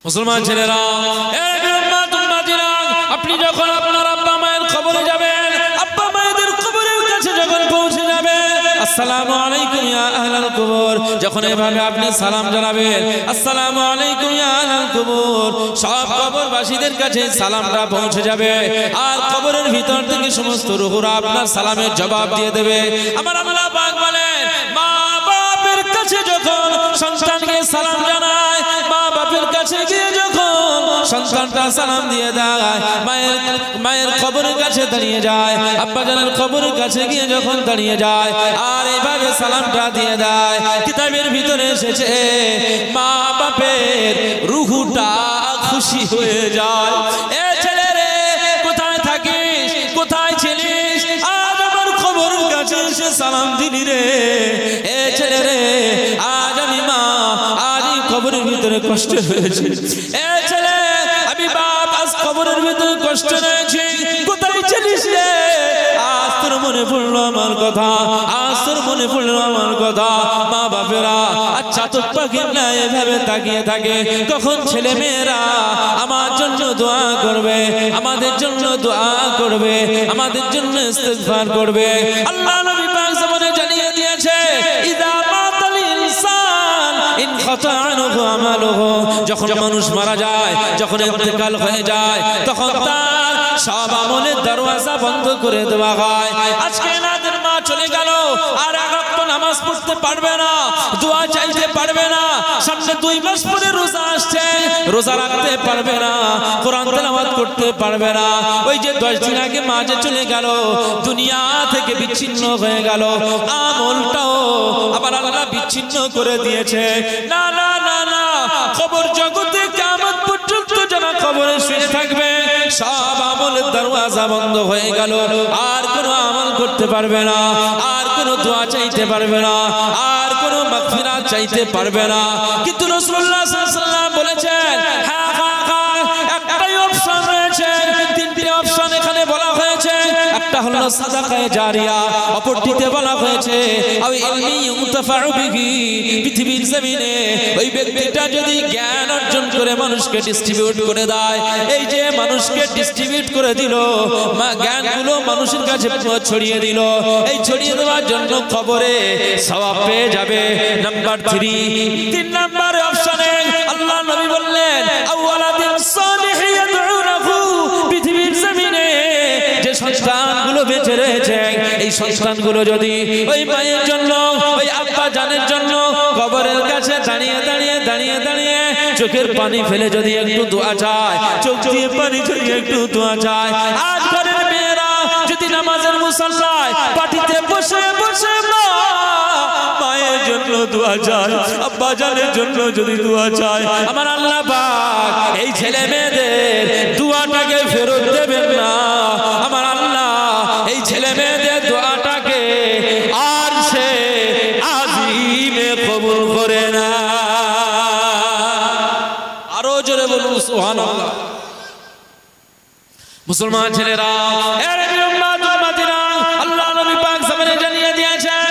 মুসলমান ছেলেরা, আপনি যখন আপনার আব্বা মায়ের কবরে যাবেন, আব্বা মায়েদের কবরের কাছে যখন পৌঁছে যাবেন, আসসালামু আলাইকুম ইয়া আহলাল কবর, যখন এভাবে আপনি সালাম জানাবেন, আসসালামু আলাইকুম ইয়া আহলাল কবর, সব কবরবাসীদের কাছে সালামটা পৌঁছে যাবে। আর কবরের ভিতর থেকে সমস্ত রূহরা আপনার সালামের জবাব দিয়ে দেবে। আমার আল্লাহ পাক বলেন, মা বাপের কাছে যখন সন্তানকে সালাম জানায়, মা বাপের কাছে গিয়ে যখন সন্তানটা সালাম দিয়ে দেয়, মায়ের কবরের কাছে দাঁড়িয়ে যায়, আব্বা জানের কবরের কাছে গিয়ে যখন দাঁড়িয়ে যায় আর এইভাবে সালামটা দিয়ে দেয়, কিতাবের ভিতরে এসেছে মা বাপের রুহুটা খুশি হয়ে যায়। এ ছেলে রে, কোথায় থাকিস, কোথায় ছিলিস, আজ আমার কবরের কাছে এসে সালাম দিলি রে। এ ছেলে রে, আজ আমি মা, আজ এই কবরের ভিতরে কষ্ট হয়েছে। এ ছেলে, আমি বাপ, আজ কবরের ভিতরে কষ্ট হয়েছে, কোথায় ছিলিস রে? আজ তোর মনে পড়লো আমার কথা, আজ তোর মনে পড়লো আমার কথা। মা বাপেরা আচ্ছা তো পাখির না এভাবে তাকিয়ে থাকে, তখন ছেলে মেয়েরা আমার জন্য দোয়া করবে, আমাদের জন্য দোয়া করবে, আমাদের জন্য ইস্তিগফার করবে। আল্লাহ নবী পাক জীবনে জানিয়ে দিয়েছে, ইযা মাতাল ইনসান ইনকাতা আনহু আমালুহু, যখন মানুষ মারা যায়, যখন ইন্তেকাল হয়ে যায়, তখন তার সব আমলের দরওয়াজা বন্ধ করে দেওয়া হয়। আজকে নাদের মা চলে গেল, আর এক ওয়াক্ত নামাজ পড়তে পারবে না, দোয়া চাইতে পারবে না, সামনে 2 মাস পরে রোজা আসছে, রোজা রাখতে পারবে না, কোরআন তেলাওয়াত করতে পারবে না। ওই যে 10 দিন আগে মা যে চলে গেল, দুনিয়া থেকে বিচ্ছিন্ন হয়ে গেল, আমলটাও আবার আল্লাহ বিচ্ছিন্ন করে দিয়েছে। না না না না, কবর জগতে কিয়ামত পর্যন্ত যারা কবরে শুয়ে থাকবে, সব আমলের দরওয়াজা বন্ধ হয়ে গেল, আর কোনো আমল করতে পারবে না, আর কোনো দোয়া চাইতে পারবে না, আর কোনো মাগফিরাত চাইতে পারবে না। কিন্তু রাসূলুল্লাহ সাল্লাল্লাহু আলাইহি ওয়াসাল্লাম বলেছেন, হ্যাঁ হ্যাঁ হ্যাঁ, একটাই অপশন রয়েছে, 3টে অপশন এখানে বলা হয়েছে। একটা হলো সাদাকায়ে জারিয়া, অপরটিতে বলা হয়েছে আও ইলমি ইউনতাফাউ বিহি, পৃথিবীর জমিনে ওই ব্যক্তিটা যদি জ্ঞান অর্জন করে মানুষকে ডিস্ট্রিবিউট করে দেয়, এই যে মানুষকে ডিস্ট্রিবিউট করে দিল, জ্ঞানগুলো মানুষের কাছে ছড়িয়ে দিল, এই ছড়িয়ে দেওয়ার জন্য কবরে সওয়াব পেয়ে যাবে। নাম্বার 3 নাম্বার অপশনে আল্লাহ নবী বললেন, আওয়ালাদিন সালিহ ইয়াদউনাহু, পৃথিবীর জমিনে যে সন্তানগুলো বেঁচে রয়েছে, এই সন্তানগুলো যদি ওই মায়ের জন্য, ওই আব্বা জানের জন্য কবরের কাছে দাঁড়িয়ে দাঁড়িয়ে দাঁড়িয়ে দাঁড়িয়ে চোখের পানি ফেলে যদি একটু দোয়া চায়, চোখ দিয়ে পানি ঝরিয়ে একটু দোয়া চায়, আজ ঘরের মেয়েরা যদি নামাজের মুসাল্লায় পাটিতে বসে বসে মায়ের জন্য দোয়া চায়, আব্বা জানের জন্য যদি দোয়া চায়, আমার আল্লাহ পাক এই ছেলে মেয়েদের দোয়াটাকে ফেরত দেবেন না। আমার আল্লাহ এই ছেলে মেয়েদের দোয়াটাকে আর সে আজিমে কবুল করে না। আরো জোরে বলুন সুবহানাল্লাহ। মুসলমান ছেলেরা, আল্লাহ নবী পাক সামনে জানিয়ে দিয়েছেন,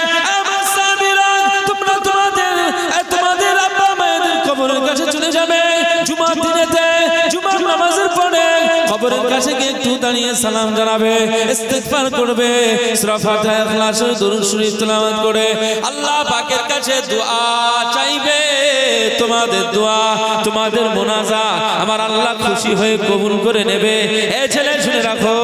তোমাদের আব্বা মায়েদের কবরের কাছে চলে যাবে, জুমার দিনেতে জুমার নামাজের পরে কবরের কাছে গিয়ে একটু দাঁড়িয়ে সালাম জানাবে, ইস্তিগফার করবে, সূরা ফাতিহা, ইখলাস, দরুদ শরীফ তেলাওয়াত করে আল্লাহ পাকের কাছে দোয়া চাইবে। তোমাদের দোয়া, তোমাদের মোনাজাত আমার আল্লাহ খুশি হয়ে কবুল করে নেবে। এই ছেলে শুনে রাখো,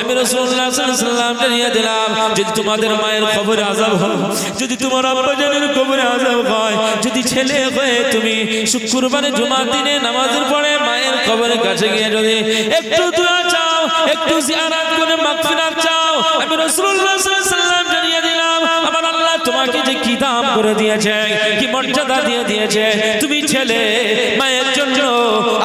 আমি রাসূলুল্লাহ সাল্লাল্লাহু আলাইহি ওয়াসাল্লাম জানিয়ে দিলাম, যদি তোমাদের মায়ের কবরে আযাব হয়, যদি তোমার আব্বা জানের কবরে আযাব হয়, যদি ছেলে হয়ে তুমি শুক্রবারে জুমার দিনে নামাজের পরে মায়ের কবরের কাছে গিয়ে যদি একটু দোয়া চাও, একটু জিয়ারত করে মাগফিরাত চাও, আমি রাসূলুল্লাহ সাল্লাল্লাহু আলাইহি ওয়াসাল্লাম জানিয়ে দিলাম, আমার আল্লাহ তোমাকে যে কি দাম করে দিয়েছে, কি মর্যাদা দিয়ে দিয়েছে, তুমি ছেলে মায়ের জন্য,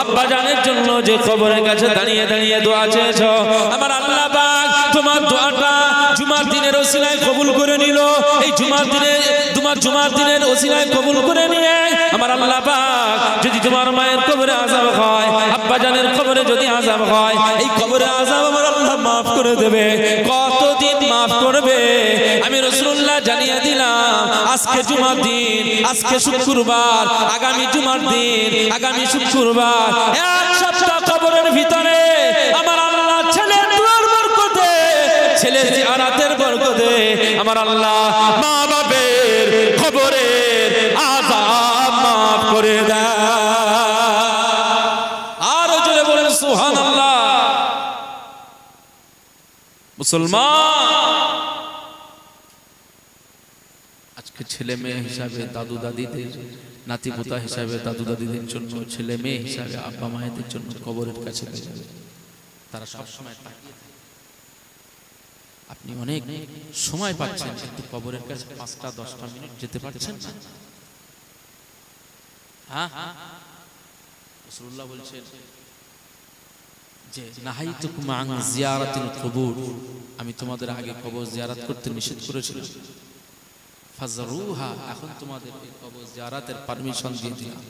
আব্বা জানের জন্য যে কবরের কাছে দাঁড়িয়ে দাঁড়িয়ে দোয়া চেয়েছো, আমার আল্লাহ পাক তোমার দোয়াটা জুমার দিনের ওসিলায় কবুল করে নিল। এই জুমার দিনের ওসিলায় কবুল করে নিয়ে আমার আল্লাহ পাক যদি তোমার মায়ের কবরে আযাব হয়, আব্বা জানের কবরে যদি আযাব হয়, এই কবরে আযাব আমার আল্লাহ মাফ করে দেবে। কতদিন মা মাফ করবে। আমি রাসূলুল্লাহ জানিয়ে দিলাম আজকে জুমার দিন, আজকে শুক্রবার, আগামী জুমার দিন, আগামী শুক্রবার, এক সপ্তাহ কবরের ভিতরে আমার আল্লাহ ছেলের দুয়ার বরকতে, ছেলের জিয়ারতের বরকতে আমার আল্লাহ মা বাবার কবরের আযাব মাফ করে দেয়। আর জোরে বলেন সুবহানাল্লাহ। মুসলমান, আজকে ছেলে মেয়ে হিসাবে দাদু দাদিদের, নাতি পোতা হিসাবে দাদু দাদিদের জন্য, ছেলে মেয়ে হিসাবে আব্বা মায়েদের জন্য কবরের কাছে যাবে, তারা সব সময় তাকিয়ে থাকে। আপনি অনেক সময় পাচ্ছেন কিন্তু কবরের কাছে 5-10 মিনিট যেতে পারছেন না। হ্যাঁ, রাসূলুল্লাহ বলছেন যে নাহাইতুকুম আন জিয়ারাতিল কুবুর, আমি তোমাদের আগে কবর জিয়ারত করতে নিষেধ করেছিলাম, ফাজরুহা, এখন তোমাদের এই কবর জিয়ারতের পারমিশন দিয়ে দিলাম।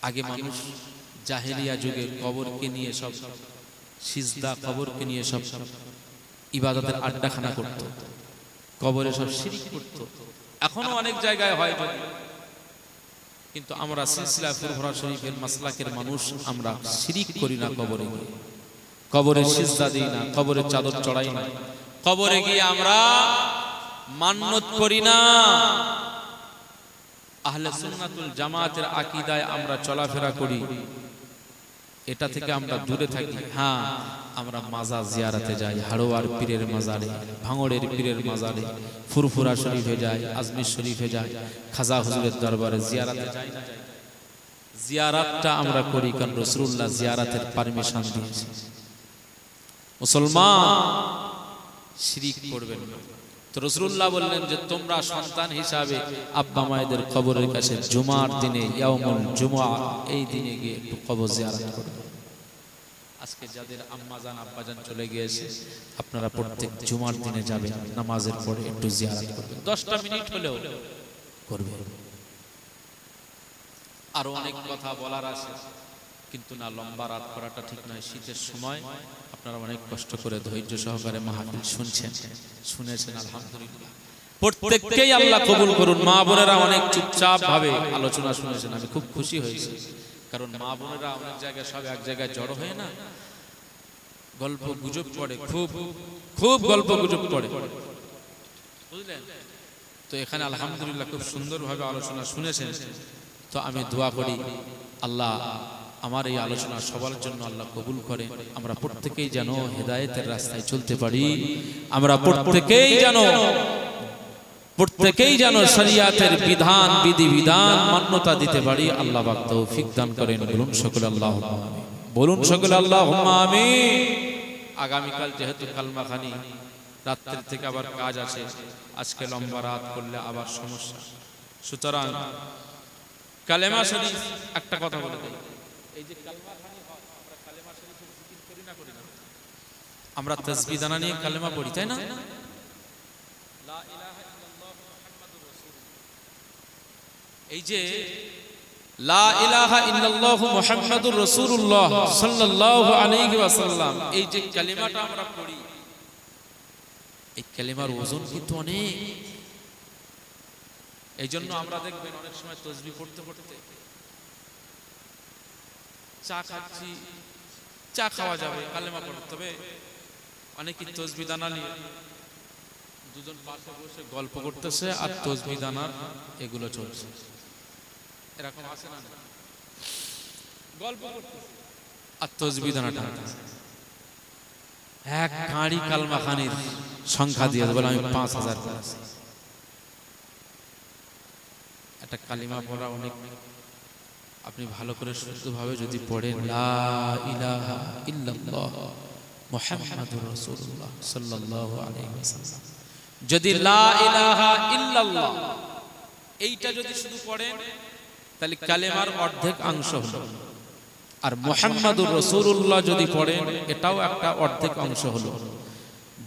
আগে মানুষ জাহেলিয়া যুগে কবরকে নিয়ে সব সিজদা, কবরকে নিয়ে সব ইবাদতের আড্ডাখানা করত, কবরে সব শিরক করত। এখনো অনেক জায়গায় হয়, কিন্তু আমরা সিলসিলা ফুরফুরা শরীফের মাসলাকের মানুষ, আমরা শিরক করি না। কবরে গিয়ে কবরে সিজদা দিই না, কবরে চাদর চড়াই না, কবরে গিয়ে আমরা মান্নত করি না। আহলে সুন্নাতুল জামাতের আকীদায় আমরা চলাফেরা করি, এটা থেকে আমরা দূরে থাকি। হ্যাঁ, আমরা মাজার জিয়ারতে যাই, হাড়োয়ার পীরের মাজারে, ভাঙড়ের পীরের মাজারে, ফুরফুরা শরীফে যাই, আজমির শরীফে যাই, খাজা হুজুরের দরবারে জিয়ারতে যাই। জিয়ারতটা আমরা করি কারণ রাসূলুল্লাহ জিয়ারতের পারমিশন দিয়েছেন। মুসলমান, শিরক করবেন না। তো রাসূলুল্লাহ বললেন যে তোমরা সন্তান হিসাবে আব্বা মায়েদের কবরের কাছে জুমার দিনে, ইয়াউমুল জুমআ, এই দিনে গিয়ে একটু কবর জিয়ারত করবেন। আজকে যাদের আম্মাজান আব্বাজান চলে গিয়েছে, আপনারা প্রত্যেক জুমার দিনে যাবেন, নামাজের পরে একটু জিয়ারত করবেন, 10টা মিনিট হলেও করবেন। আরো অনেক কথা বলার আছে, কিন্তু না, লম্বা রাত করাটা ঠিক নয়। শীতের সময় আপনারা অনেক কষ্ট করে ধৈর্য সহকারে মাহফিল শুনেছেন, আলহামদুলিল্লাহ। প্রত্যেককেই আল্লাহ কবুল করুন। মা বোনেরা অনেক চুপচাপ ভাবে আলোচনা শুনেছেন, আমি খুব খুশি হয়েছি। কারণ মা বোনেরা অনেক জায়গায় সব এক জায়গায় জড়ো হয়ে না গল্প গুজব করে, খুব খুব গল্প গুজব করে, বুঝলেন? তো এখানে আলহামদুলিল্লাহ খুব সুন্দরভাবে আলোচনা শুনেছেন। তো আমি দোয়া করি আল্লাহ আমার এই আলোচনা সবার জন্য আল্লাহ কবুল করে। আমরা প্রত্যেকেই যেন হেদায়েতের রাস্তায় চলতে পারি, আমরা প্রত্যেকেই যেন শরিয়াতের বিধান বিধিবিধান মান্যতা দিতে পারি। আল্লাহ পাক তৌফিক দান করেন। বলুন সকলে আল্লাহুম্মা আমিন, বলুন সকলে আল্লাহুম্মা আমিন। আগামীকাল যেহেতু কালমাখানি, রাত্রি থেকে আবার কাজ আছে, আজকে লম্বা রাত করলে আবার সমস্যা, সুতরাং কালেমা শরীফ একটা কথা বলে দেই, এই যে কালমাখানি হয়, আমরা কালেমা শরীফের জিকির করি না, আমরা তাসবিহ দানা নিয়ে কালেমা পড়ি, তাই না? লা ইলাহা ইল্লাল্লাহ মুহাম্মাদুর রাসূলুল্লাহ, এই যে লা ইলাহা ইল্লাল্লাহু মুহাম্মাদুর রাসূলুল্লাহ সাল্লাল্লাহু আলাইহি ওয়াসাল্লাম, এই যে কালিমাটা আমরা পড়ি, এই কালিমার ওজন কিন্তু অনেক। এই জন্য আমরা দেখবেন অনেক সময় তাসবিহ পড়তে পড়তে চা খাচ্ছি, চা খাওয়া যাবে, কালেমা পড়তে হবে, অনেকে তাসবিহ দানা নিয়ে দুজন পাশে বসে গল্প করতেছে আর তাসবিহ দানার এগুলো চলছে, এরকম আছে না? গল্প করতেছে আর তাসবিহ দানা টানতেছে। এক গাড়ি কালমাখানির সংখ্যা দিয়ে বলে আমি 5000 করেছি। একটা কালিমা পড়া অনেক, আপনি ভালো করে শুদ্ধভাবে যদি পড়েন লা ইলাহা ইল্লাল্লাহ মুহাম্মাদুর রাসূলুল্লাহ সাল্লাল্লাহু আলাইহি ওয়াসাল্লাম, যদি লা ইলাহা ইল্লাল্লাহ এইটা যদি শুধু পড়েন তাহলে কালেমার অর্ধেক অংশ হলো, আর মুহাম্মাদুর রাসূলুল্লাহ যদি পড়েন এটাও একটা অর্ধেক অংশ হলো।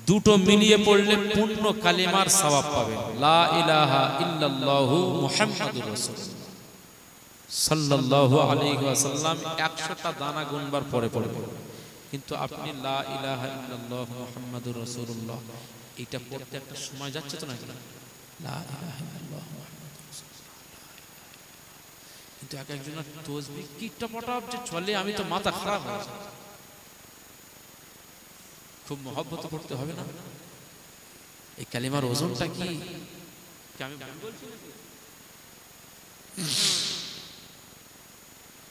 দুটো মিলিয়ে পড়লে পূর্ণ কালেমার সওয়াব পাবেন। লা ইলাহা ইল্লাল্লাহু মুহাম্মাদুর রাসূলুল্লাহ সাল্লাল্লাহু আলাইহি ওয়াসাল্লাম 100টা দানা গুনবার পরে পড়বেন, কিন্তু আপনি লা ইলাহা ইল্লাল্লাহু মুহাম্মাদুর রাসূলুল্লাহ এইটা পড়তে একটা সময় যাচ্ছে তো নাকি? লা ইলাহা ইল্লাল্লাহ মুহাম্মাদুর রাসূলুল্লাহ। কিন্তু এক একজনের তাসবিহ কি টপটপ যে চলে, আমি তো মাথা খারাপ হয়ে যায়। খুব মহব্বত করতে হবে না? এই কালিমার ওজনটা কি আমি ভুল বলছি নাকি?